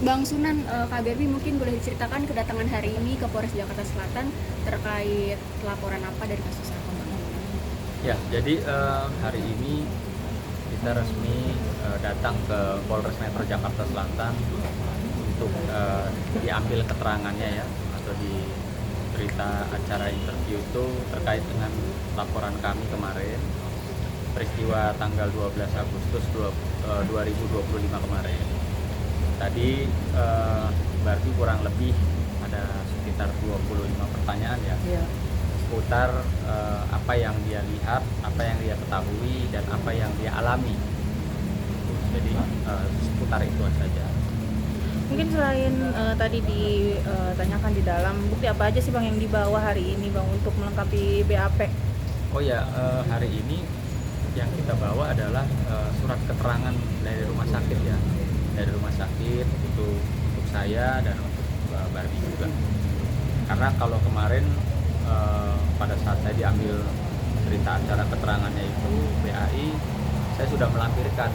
Bang Sunan, Kak Berbi mungkin boleh diceritakan kedatangan hari ini ke Polres Jakarta Selatan terkait laporan apa dari kasus apa, Bang? Ya, jadi hari ini kita resmi datang ke Polres Metro Jakarta Selatan untuk diambil keterangannya ya, atau di berita acara interview itu terkait dengan laporan kami kemarin peristiwa tanggal 12 Agustus 2025 kemarin. Tadi berarti kurang lebih ada sekitar 25 pertanyaan ya, seputar apa yang dia lihat, apa yang dia ketahui, dan apa yang dia alami. Jadi seputar itu saja. Mungkin selain tadi ditanyakan di dalam, bukti apa aja sih Bang yang dibawa hari ini Bang untuk melengkapi BAP? Oh ya, hari ini yang kita bawa adalah surat keterangan dari rumah sakit ya. Dari rumah sakit itu untuk saya dan untuk Barbie juga. Karena kalau kemarin pada saat saya diambil berita acara keterangannya itu BAI, saya sudah melampirkan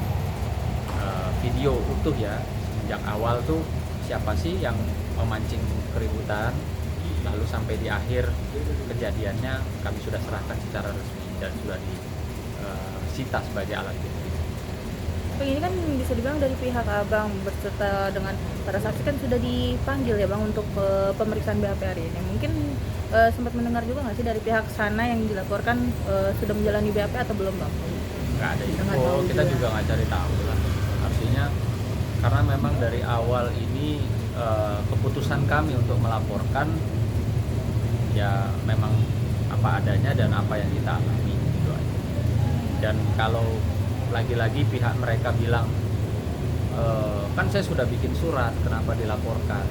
video utuh ya, semenjak awal tuh siapa sih yang memancing keributan, lalu sampai di akhir kejadiannya kami sudah serahkan secara resmi dan sudah disita sebagai alat bukti. Bang, ini kan bisa dibilang dari pihak Abang berserta dengan para saksi kan sudah dipanggil ya Bang untuk pemeriksaan BAP hari ini. Mungkin sempat mendengar juga nggak sih dari pihak sana yang dilaporkan sudah menjalani BAP atau belum Bang? Nggak ada info, kita juga nggak cari tahu lah. Artinya karena memang dari awal ini keputusan kami untuk melaporkan ya memang apa adanya dan apa yang kita alami gitu aja. Dan kalau lagi-lagi pihak mereka bilang kan saya sudah bikin surat, kenapa dilaporkan?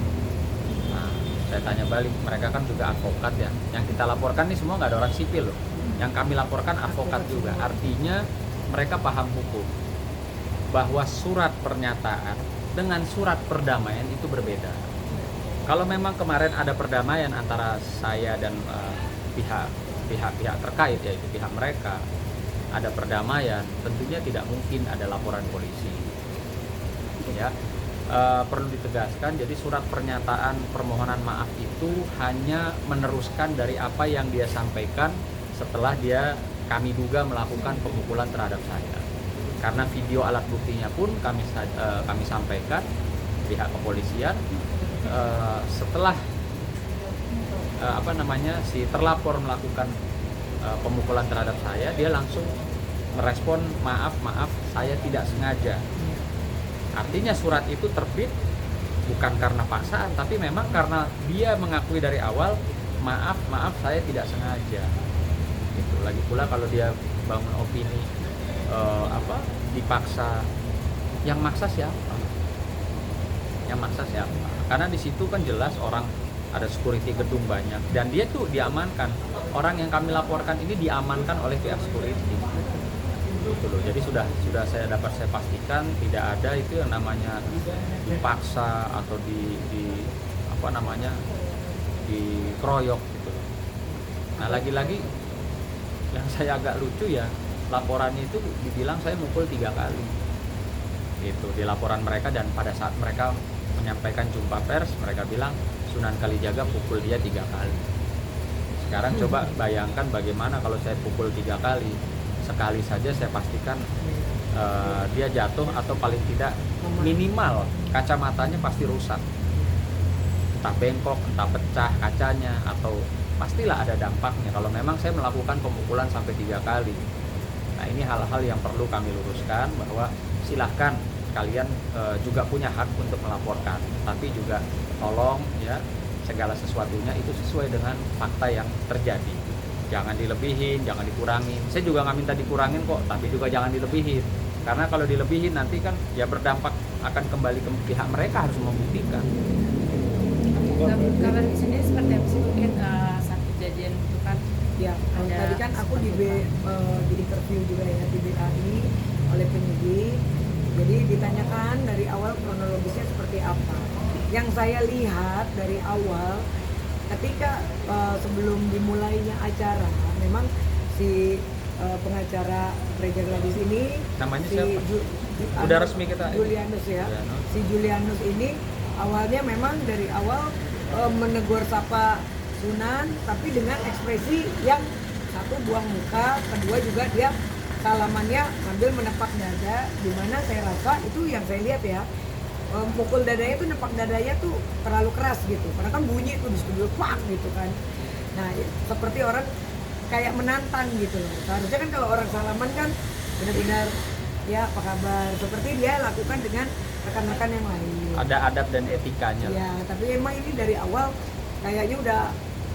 Nah, saya tanya balik, mereka kan juga advokat ya. Yang kita laporkan ini semua nggak ada orang sipil loh. Yang kami laporkan advokat juga. Artinya mereka paham hukum. Bahwa surat pernyataan dengan surat perdamaian itu berbeda. Kalau memang kemarin ada perdamaian antara saya dan pihak-pihak terkait, yaitu pihak mereka, ada perdamaian, tentunya tidak mungkin ada laporan polisi. Ya, perlu ditegaskan. Jadi surat pernyataan permohonan maaf itu hanya meneruskan dari apa yang dia sampaikan setelah kami duga melakukan pemukulan terhadap saya. Karena video alat buktinya pun kami sampaikan pihak kepolisian setelah si terlapor melakukan pemukulan terhadap saya, dia langsung merespon maaf saya tidak sengaja. Artinya surat itu terbit bukan karena paksaan, tapi memang karena dia mengakui dari awal maaf saya tidak sengaja. Gitu. Lagi pula kalau dia bangun opini dipaksa, yang maksa siapa? Karena di situ kan jelas orang ada security gedung banyak dan dia tuh diamankan. Orang yang kami laporkan ini diamankan oleh pihak security. Gitu loh. Jadi sudah saya pastikan tidak ada itu yang namanya dipaksa atau dikeroyok gitu. Nah, lagi-lagi yang saya agak lucu ya, laporannya itu dibilang saya mukul 3 kali. Itu di laporan mereka, dan pada saat mereka menyampaikan jumpa pers, mereka bilang Sunan Kalijaga pukul dia 3 kali. Sekarang coba bayangkan bagaimana kalau saya pukul 3 kali. Sekali saja saya pastikan dia jatuh atau paling tidak minimal kacamatanya pasti rusak. Entah bengkok, entah pecah kacanya, atau pastilah ada dampaknya kalau memang saya melakukan pemukulan sampai 3 kali. Nah, ini hal-hal yang perlu kami luruskan, bahwa silahkan kalian juga punya hak untuk melaporkan, tapi juga tolong ya segala sesuatunya itu sesuai dengan fakta yang terjadi. Jangan dilebihin, jangan dikurangin. Saya juga nggak minta dikurangin kok, tapi juga jangan dilebihin. Karena kalau dilebihin nanti kan ya berdampak akan kembali ke pihak mereka harus membuktikan. Kabar sendiri seperti apa sih mungkin saat kejadian itu kan? Ya, tadi kan aku di interview juga ya di BAI oleh penyidik. Jadi ditanyakan dari awal kronologisnya seperti apa. Yang saya lihat dari awal, ketika sebelum dimulainya acara, memang si pengacara Reja Gladys ini Namanya siapa? Udah resmi kita. Julianus ya. Julianus. Si Julianus ini awalnya memang dari awal menegur sapa Sunan, tapi dengan ekspresi yang satu buang muka, kedua juga dia salamannya sambil menepak dada, dimana saya rasa itu yang saya lihat ya, pukul dadanya tuh, nepak dadanya tuh terlalu keras gitu, karena kan bunyi tuh di studio pak gitu kan. Nah seperti orang kayak menantang gitu loh. Seharusnya kan kalau orang salaman kan benar-benar ya apa kabar, seperti dia lakukan dengan rekan-rekan yang lain. Ada adab dan etikanya. Ya, tapi emang ini dari awal kayaknya udah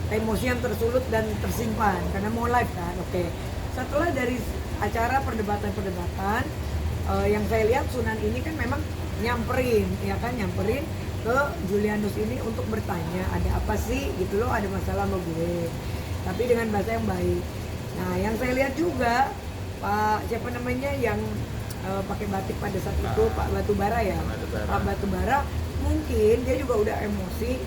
emosi yang tersulut dan tersimpan karena mau live kan. Oke. Setelah dari acara perdebatan-perdebatan yang saya lihat Sunan ini kan memang nyamperin ke Julianus ini untuk bertanya ada apa sih gitu loh, ada masalah sama gue, tapi dengan bahasa yang baik. Nah yang saya lihat juga Pak siapa namanya yang pakai batik pada saat itu, Pak Batubara ya. Pak Batubara mungkin dia juga udah emosi,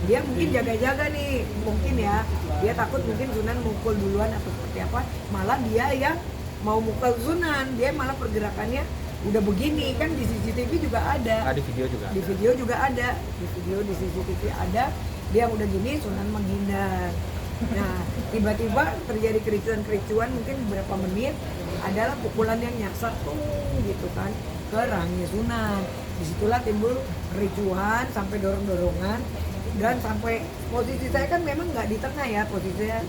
dia mungkin jaga-jaga nih, mungkin ya dia takut mungkin Sunan mukul duluan atau seperti apa, malah dia yang mau mukul Sunan, dia malah pergerakannya udah begini kan. Di CCTV juga ada, Di video juga. di video juga ada, di CCTV ada, dia udah gini Sunan menghindar. Nah tiba-tiba terjadi kericuan mungkin beberapa menit, adalah pukulan yang nyasar tuh gitu kan ke rahangnya Sunan. Disitulah timbul kericuhan sampai dorong-dorongan, dan sampai posisi saya kan memang nggak di tengah ya, posisi saya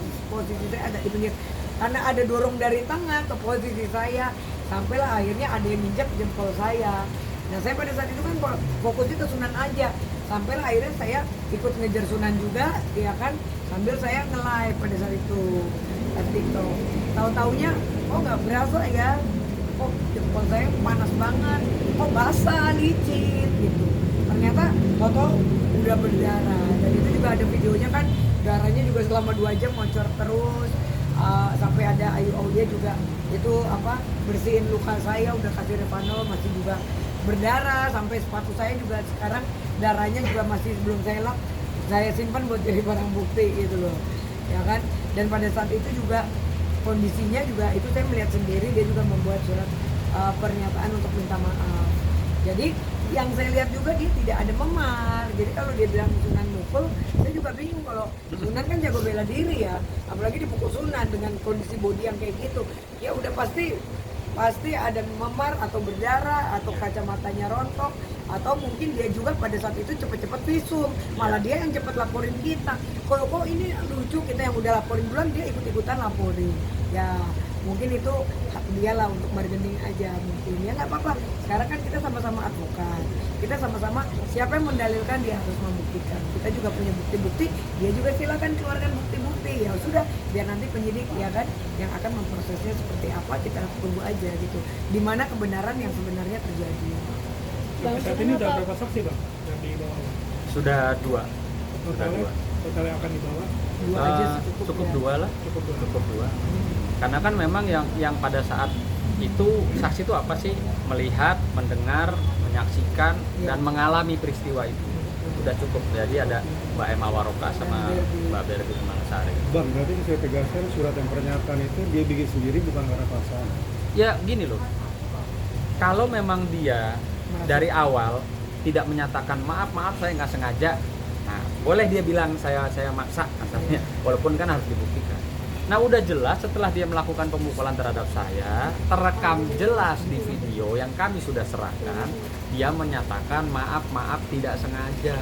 agak di pinggir karena ada dorong dari tengah ke posisi saya, sampailah akhirnya ada yang injak jempol saya. Nah saya pada saat itu kan fokusnya ke Sunan aja, sampailah akhirnya saya ikut ngejar Sunan juga ya kan, sambil saya nge-live pada saat itu di TikTok. Tahu-taunya oh nggak berasa ya, kok jempol saya panas banget, kok basah licin gitu. Ternyata foto udah berdarah, dan itu juga ada videonya kan, darahnya juga selama 2 jam ngocor terus. Sampai ada Ayu Aulia juga itu apa bersihin luka saya, udah kasih Revanol masih juga berdarah, sampai sepatu saya juga sekarang darahnya juga masih belum saya lap, saya simpan buat jadi barang bukti gitu loh ya kan. Dan pada saat itu juga kondisinya juga itu saya melihat sendiri, dia juga membuat surat pernyataan untuk minta maaf. Jadi yang saya lihat juga dia tidak ada memar. Jadi kalau dia bilang Sunan mukul, saya juga bingung. Kalau Sunan kan jago bela diri ya, apalagi dipukul Sunan dengan kondisi body yang kayak gitu, ya udah pasti ada memar atau berdarah atau kacamatanya rontok, atau mungkin dia juga pada saat itu cepet-cepet visum, malah dia yang cepet laporin kita. Kalau kok ini lucu, kita yang udah laporin duluan dia ikut-ikutan laporin. Ya mungkin itu hak dia lah untuk bargaining aja mungkin, ya nggak apa-apa. Sekarang kan kita sama-sama advokat, kita sama-sama siapa yang mendalilkan dia harus membuktikan. Kita juga punya bukti-bukti, dia juga silakan keluarkan bukti-bukti. Ya sudah, biar nanti penyidik ya kan yang akan memprosesnya seperti apa, kita tunggu aja gitu, di mana kebenaran yang sebenarnya terjadi. Sampai saat ini udah berapa saksi bang yang dibawa? Sudah 2. Totalnya akan dibawa? 2 aja Cukup ya. 2 lah. Cukup 2. Karena kan memang yang pada saat itu saksi itu apa sih? Melihat, mendengar, menyaksikan dan mengalami peristiwa itu. Udah cukup. Jadi ada Mbak Emma Waroka sama Mbak Berbi Mangsari. Bang, berarti saya tegaskan surat yang pernyataan itu dia bikin sendiri bukan karena paksaan. Ya gini loh. Kalau memang dia dari awal tidak menyatakan maaf saya nggak sengaja, nah boleh dia bilang saya maksa kasarnya, walaupun kan harus dibuktikan. Nah udah jelas setelah dia melakukan pemukulan terhadap saya, terekam jelas di video yang kami sudah serahkan, dia menyatakan maaf tidak sengaja.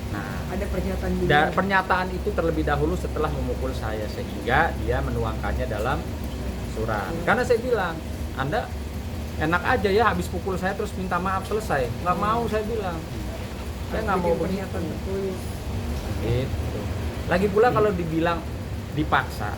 Nah Ada pernyataan juga. pernyataan itu terlebih dahulu setelah memukul saya, sehingga dia menuangkannya dalam surat. Karena saya bilang, Anda enak aja ya habis pukul saya terus minta maaf selesai, nggak mau, saya bilang saya nggak mau pernyataan tertulis. gitu. Lagi pula kalau dibilang dipaksa,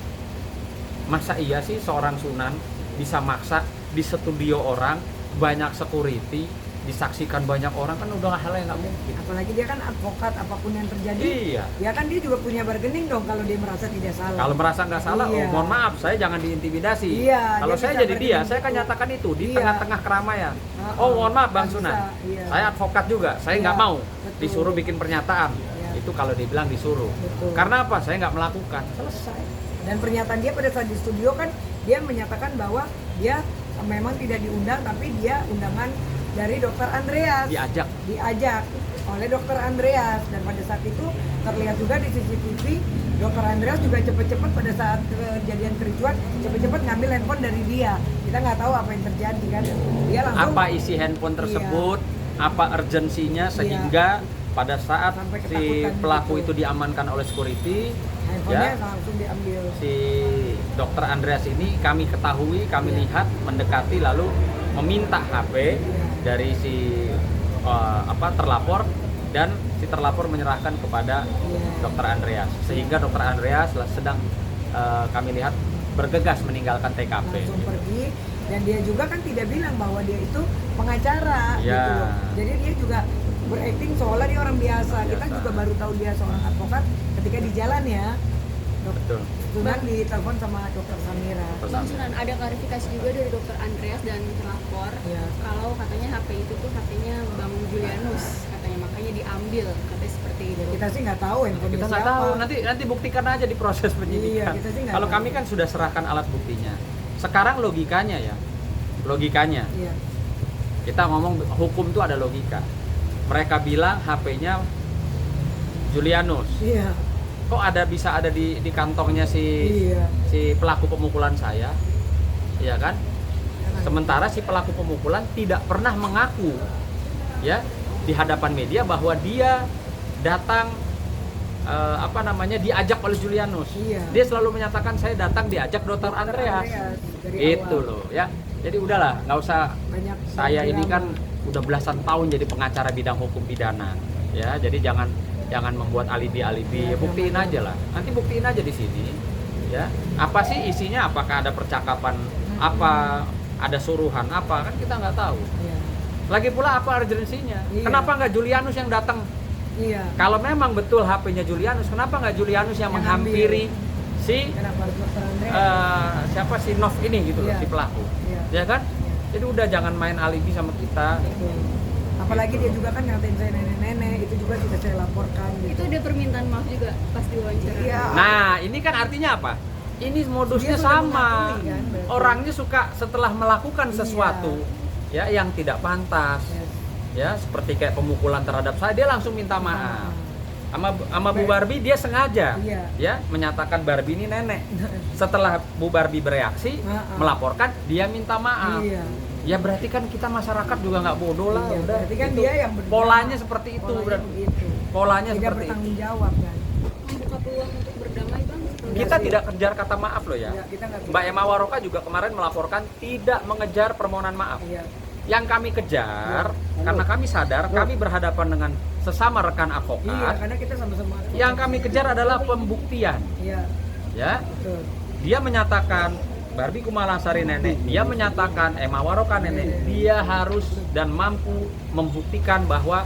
masa iya sih seorang Sunan bisa maksa di studio orang banyak security, disaksikan banyak orang, kan udah hal yang nggak mungkin. Apalagi dia kan advokat, apapun yang terjadi Iya. ya kan dia juga punya bargaining dong kalau dia merasa tidak salah. Kalau merasa nggak salah, Iya. oh mohon maaf, saya jangan diintimidasi. Iya, Kalau dia saya bisa jadi dia, bargaining saya akan itu. nyatakan itu di Iya. tengah-tengah keramaian. Heeh. Oh mohon maaf Bang Nggak Sunan, bisa, iya. saya advokat juga, saya nggak Iya, mau betul. disuruh bikin pernyataan. Iya. Itu kalau dibilang disuruh. Betul. Karena apa? Saya nggak melakukan. Selesai. Dan pernyataan dia pada saat di studio kan dia menyatakan bahwa dia memang tidak diundang, tapi dia undangan dari Dokter Andreas. Diajak oleh Dokter Andreas, dan pada saat itu terlihat juga di CCTV Dokter Andreas juga cepet-cepet pada saat kejadian kericuan cepet-cepet ngambil handphone dari dia. Kita nggak tahu apa yang terjadi kan. Dia langsung Apa isi handphone tersebut, apa urgensinya sehingga pada saat Sampai si ketakutan pelaku gitu. itu diamankan oleh security, handphonenya ya, langsung diambil. si Dokter Andreas ini kami ketahui, kami lihat mendekati lalu meminta HP dari si terlapor, dan si terlapor menyerahkan kepada Dokter Andreas, sehingga Dokter Andreas sedang kami lihat bergegas meninggalkan TKP. Langsung pergi, dan dia juga kan tidak bilang bahwa dia itu pengacara Ya. gitu loh. Jadi dia juga berakting seolah dia orang biasa. Kita juga baru tahu dia seorang advokat ketika di jalan ya. Betul. Sunan ditelepon sama Dokter Samira. Bang Sunan, ada klarifikasi juga dari Dokter Andreas dan terlapor Iya. kalau katanya HP itu tuh HP-nya Bang Julianus, katanya makanya diambil, katanya seperti itu. Kita sih nggak tahu handphone Kita siapa. nggak tahu, nanti buktikan aja di proses penyidikan. kita sih nggak Kalau tahu. kami kan sudah serahkan alat buktinya. Sekarang logikanya ya, Iya. kita ngomong hukum tuh ada logika. Mereka bilang HP-nya Julianus. Iya. Kok bisa ada di kantongnya si Iya. pelaku pemukulan saya, iya kan? Sementara si pelaku pemukulan tidak pernah mengaku, ya, di hadapan media bahwa dia datang diajak oleh Julianus. Iya. Dia selalu menyatakan saya datang diajak Dokter Andreas. dari Itu awal. loh, ya. Jadi udahlah, nggak usah. Banyak Saya ini drama. kan udah belasan tahun jadi pengacara bidang hukum pidana, ya. Jadi jangan membuat alibi-alibi, Ya, buktiin jangan. aja lah. Nanti buktiin aja di sini, ya. Apa sih isinya? Apakah ada percakapan? Apa ada suruhan? Apa, kan kita nggak tahu. Iya. Lagi pula apa urgensinya? Iya. Kenapa nggak Julianus yang datang? Iya. Kalau memang betul HP-nya Julianus, kenapa nggak Julianus yang Yang menghampiri si Kenapa harus Dokter Andreas? siapa si Nov ini gitu loh, Iya. si pelaku, Iya. ya kan? Jadi udah jangan main alibi sama kita. Betul. Apalagi dia juga kan ngatain saya nenek-nenek, itu juga sudah saya laporkan gitu. Itu ada permintaan maaf juga pas diwawancara. Iya. Nah, ini kan artinya apa? Ini modusnya Dia sudah sama. mengakui, kan, berarti. Orangnya suka setelah melakukan Iya. sesuatu ya yang tidak pantas, Yes. ya seperti kayak pemukulan terhadap saya, dia langsung minta maaf. Sama Bu Barbie dia sengaja, Iya. ya, menyatakan Barbie ini nenek. Setelah Bu Barbie bereaksi, Heeh. melaporkan, dia minta maaf. Iya. Ya berarti kan kita masyarakat juga nggak bodoh lah, Iya, udah. berarti kan Itu dia yang berdrama. polanya seperti itu, Polanya berarti. begitu. Polanya Tidak seperti itu. bertanggung jawab kan. Membuka peluang untuk berdamai, Bang. Kita Iya sih. tidak kejar kata maaf loh ya. Iya, kita nggak Mbak Emma Waroka juga kemarin melaporkan tidak mengejar permohonan maaf. Iya. Yang kami kejar, Iya. karena kami sadar kami berhadapan dengan sesama rekan Iya, advokat. karena kita sama-sama. Yang kami kejar adalah pembuktian, Iya, ya. betul. Dia menyatakan Barbie Kumalasari nenek, dia menyatakan Emma Waroka nenek. Dia harus dan mampu membuktikan bahwa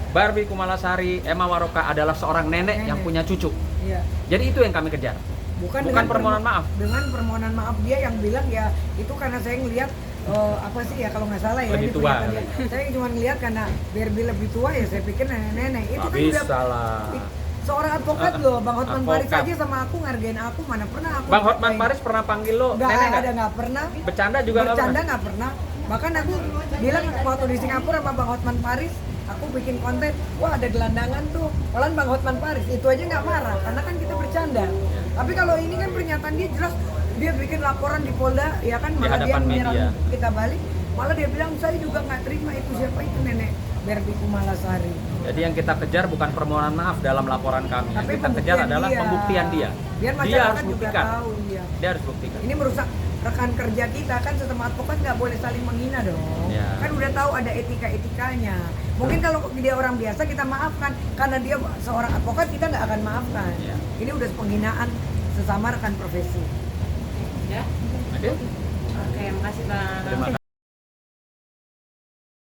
Barbie Kumalasari, Emma Waroka adalah seorang nenek yang punya cucu. Iya. Jadi itu yang kami kejar. Bukan dengan permohonan maaf. Dengan permohonan maaf dia yang bilang ya itu karena saya ngelihat apa sih ya kalau nggak salah ya Lebih ini tua pernyataan dia. Saya cuma ngelihat karena Barbie lebih tua ya saya pikir nenek-nenek itu Nggak kan bisa udah lah. seorang advokat loh, Bang Hotman Paris Advokat. aja sama aku ngargain aku, mana pernah aku Bang Hotman ngatain. Paris pernah panggil lo nggak nenek ada, nggak? nggak pernah Bercanda juga nggak bercanda pernah? nggak pernah. Bahkan aku bilang waktu di Singapura sama Bang Hotman Paris, aku bikin konten, wah ada gelandangan tuh, malahan Bang Hotman Paris itu aja nggak marah karena kan kita bercanda. Tapi kalau ini kan pernyataan dia jelas, dia bikin laporan di Polda, ya kan malah dia hadapan menyerang media. kita balik, malah dia bilang saya juga nggak terima itu siapa itu nenek Barbie Kumalasari. Jadi yang kita kejar bukan permohonan maaf dalam laporan kami. Yang Tapi kita kejar pembuktian adalah dia. pembuktian dia. Biar Dia masyarakat harus juga buktikan. tahu dia. Dia harus buktikan. Ini merusak rekan kerja kita kan, sesama advokat nggak boleh saling menghina dong. Ya. Kan udah tahu ada etika-etikanya. Mungkin kalau dia orang biasa kita maafkan, karena dia seorang advokat kita nggak akan maafkan. Ya. Ini udah penghinaan sesama rekan profesi. Ya. Oke? Oke, makasih Bang. Terima kasih.